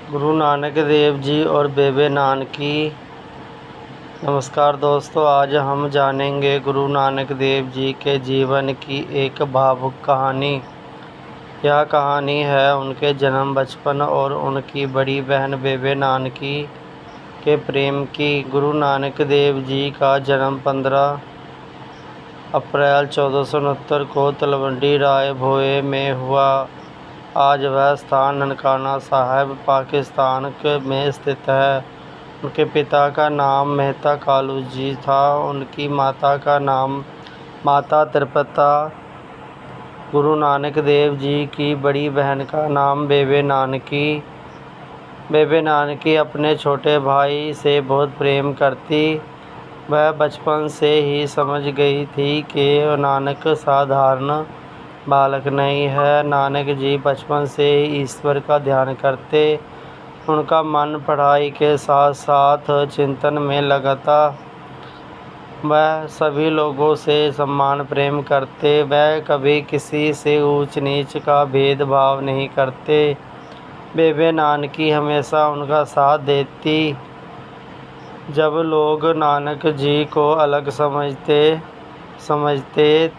गुरु नानक देव जी और बेबे नानकी। नमस्कार दोस्तों, आज हम जानेंगे गुरु नानक देव जी के जीवन की एक भावुक कहानी। यह कहानी है उनके जन्म, बचपन और उनकी बड़ी बहन बेबे नानकी के प्रेम की। गुरु नानक देव जी का जन्म 15 अप्रैल 1469 को तलवंडी राय भोए में हुआ। आज वह स्थान ननकाना साहिब पाकिस्तान में स्थित है। उनके पिता का नाम मेहता कालू जी था। उनकी माता का नाम माता त्रिपता। गुरु नानक देव जी की बड़ी बहन का नाम बेबे नानकी। बेबे नानकी अपने छोटे भाई से बहुत प्रेम करती। वह बचपन से ही समझ गई थी कि नानक साधारण बालक नहीं है। नानक जी बचपन से ही ईश्वर का ध्यान करते। उनका मन पढ़ाई के साथ साथ चिंतन में लगा था। वह सभी लोगों से सम्मान प्रेम करते। वह कभी किसी से ऊंच नीच का भेदभाव नहीं करते। बेबे नानकी हमेशा उनका साथ देती। जब लोग नानक जी को अलग समझते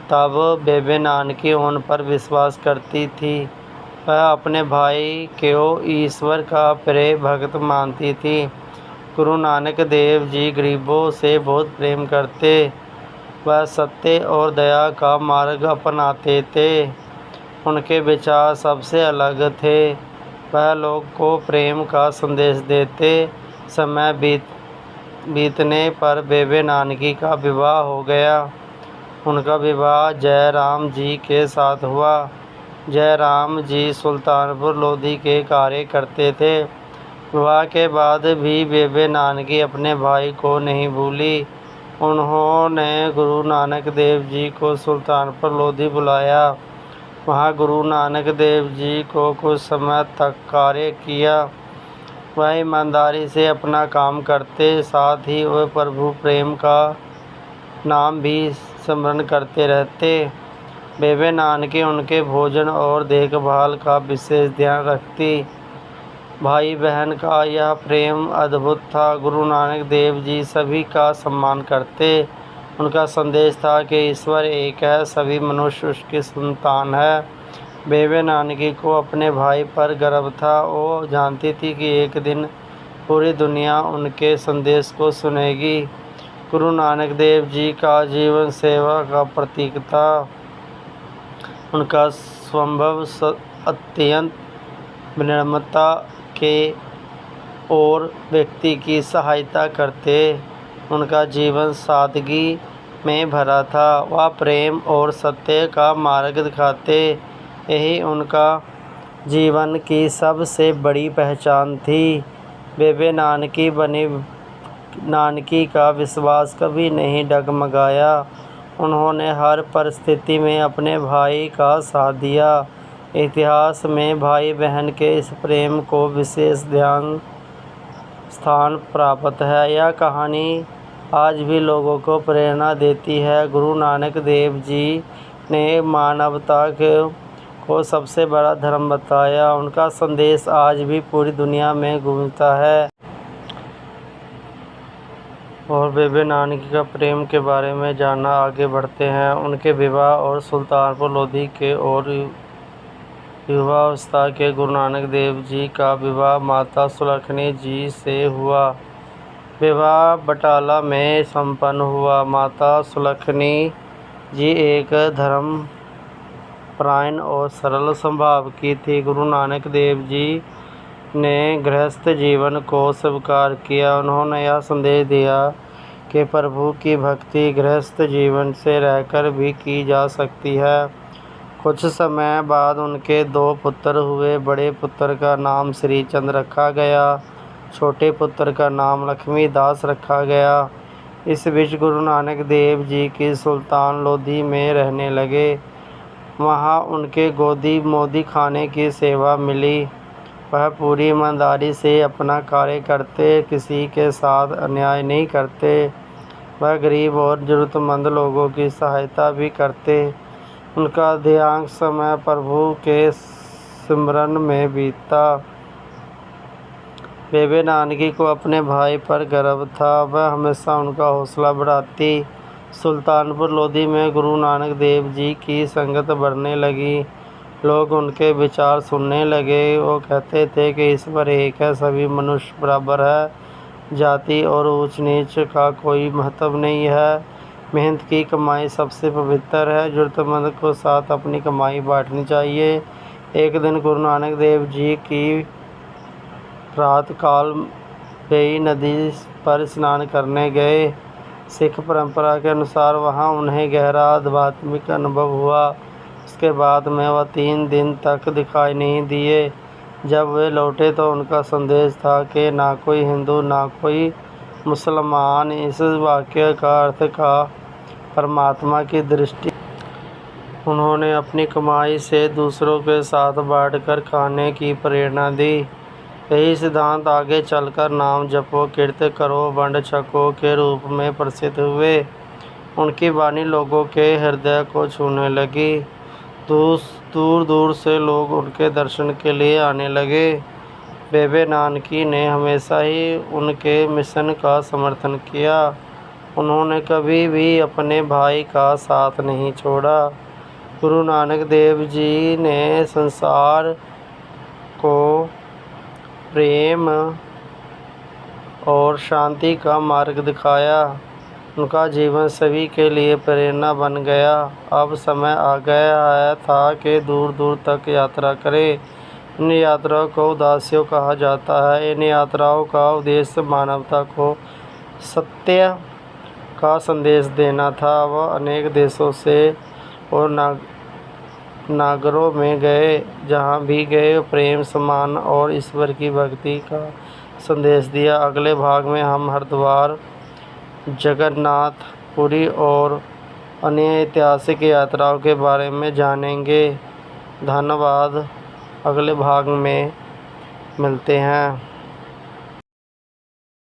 तब बेबे नानकी उन पर विश्वास करती थी। वह अपने भाई को ईश्वर का प्रिय भक्त मानती थी। गुरु नानक देव जी गरीबों से बहुत प्रेम करते। वह सत्य और दया का मार्ग अपनाते थे। उनके विचार सबसे अलग थे। वह लोग को प्रेम का संदेश देते। समय बीतने पर बेबे नानकी का विवाह हो गया। उनका विवाह जयराम जी के साथ हुआ। जयराम जी सुल्तानपुर लोधी के कार्य करते थे। विवाह के बाद भी बेबे नानकी अपने भाई को नहीं भूली। उन्होंने गुरु नानक देव जी को सुल्तानपुर लोधी बुलाया। वहाँ गुरु नानक देव जी को कुछ समय तक कार्य किया। वह ईमानदारी से अपना काम करते, साथ ही वह प्रभु प्रेम का नाम भी स्मरण करते रहते। बेबे नानकी उनके भोजन और देखभाल का विशेष ध्यान रखती। भाई बहन का यह प्रेम अद्भुत था। गुरु नानक देव जी सभी का सम्मान करते। उनका संदेश था कि ईश्वर एक है, सभी मनुष्य उसकी संतान है। बेबे नानकी को अपने भाई पर गर्व था। वो जानती थी कि एक दिन पूरी दुनिया उनके संदेश को सुनेगी। गुरु नानक देव जी का जीवन सेवा का प्रतीक था। उनका स्वभाव अत्यंत विनम्रता के और व्यक्ति की सहायता करते। उनका जीवन सादगी में भरा था। वह प्रेम और सत्य का मार्ग दिखाते। यही उनका जीवन की सबसे बड़ी पहचान थी। बेबे नानकी का विश्वास कभी नहीं डगमगाया। उन्होंने हर परिस्थिति में अपने भाई का साथ दिया। इतिहास में भाई बहन के इस प्रेम को विशेष स्थान प्राप्त है। यह कहानी आज भी लोगों को प्रेरणा देती है। गुरु नानक देव जी ने मानवता को सबसे बड़ा धर्म बताया। उनका संदेश आज भी पूरी दुनिया में गूंजता है। और बेबे नानकी का प्रेम के बारे में जानना आगे बढ़ते हैं। उनके विवाह और सुल्तानपुर लोधी के और युवावस्था के गुरु नानक देव जी का विवाह माता सुलखनी जी से हुआ। विवाह बटाला में संपन्न हुआ। माता सुलखनी जी एक धर्मपरायण और सरल स्वभाव की थी। गुरु नानक देव जी ने गृहस्थ जीवन को स्वीकार किया। उन्होंने यह संदेश दिया कि प्रभु की भक्ति गृहस्थ जीवन से रहकर भी की जा सकती है। कुछ समय बाद उनके 2 पुत्र हुए। बड़े पुत्र का नाम श्रीचंद रखा गया। छोटे पुत्र का नाम लक्ष्मीदास रखा गया। इस बीच गुरु नानक देव जी की सुल्तान लोधी में रहने लगे। वहाँ उनके गोदी मोदी खाने की सेवा मिली। वह पूरी ईमानदारी से अपना कार्य करते, किसी के साथ अन्याय नहीं करते। वह गरीब और ज़रूरतमंद लोगों की सहायता भी करते। उनका अधिकांश समय प्रभु के सिमरन में बीतता। बेबे नानकी को अपने भाई पर गर्व था। वह हमेशा उनका हौसला बढ़ाती। सुल्तानपुर लोधी में गुरु नानक देव जी की संगत बढ़ने लगी। लोग उनके विचार सुनने लगे। वो कहते थे कि ईश्वर एक है, सभी मनुष्य बराबर है, जाति और ऊंच नीच का कोई महत्व नहीं है, मेहनत की कमाई सबसे पवित्र है, जरूरतमंद को साथ अपनी कमाई बांटनी चाहिए। एक दिन गुरु नानक देव जी की प्रातः काल बेई नदी पर स्नान करने गए। सिख परंपरा के अनुसार वहां उन्हें गहरा आध्यात्मिक अनुभव हुआ। उसके बाद में वह 3 दिन तक दिखाई नहीं दिए। जब वे लौटे तो उनका संदेश था कि ना कोई हिंदू ना कोई मुसलमान। इस वाक्य का अर्थ का परमात्मा की दृष्टि। उन्होंने अपनी कमाई से दूसरों के साथ बांटकर खाने की प्रेरणा दी। यही सिद्धांत आगे चलकर नाम जपो कीर्तन करो वंड छको के रूप में प्रसिद्ध हुए। उनकी वाणी लोगों के हृदय को छूने लगी। दूर दूर से लोग उनके दर्शन के लिए आने लगे। बेबे नानकी ने हमेशा ही उनके मिशन का समर्थन किया। उन्होंने कभी भी अपने भाई का साथ नहीं छोड़ा। गुरु नानक देव जी ने संसार को प्रेम और शांति का मार्ग दिखाया। उनका जीवन सभी के लिए प्रेरणा बन गया। अब समय आ गया था कि दूर दूर तक यात्रा करें। इन यात्राओं को उदासियों कहा जाता है। इन यात्राओं का उद्देश्य मानवता को सत्य का संदेश देना था। वह अनेक देशों से और नागरों में गए। जहाँ भी गए प्रेम सम्मान और ईश्वर की भक्ति का संदेश दिया। अगले भाग में हम हरिद्वार, जगन्नाथ पुरी और अन्य ऐतिहासिक यात्राओं के बारे में जानेंगे। धन्यवाद। अगले भाग में मिलते हैं।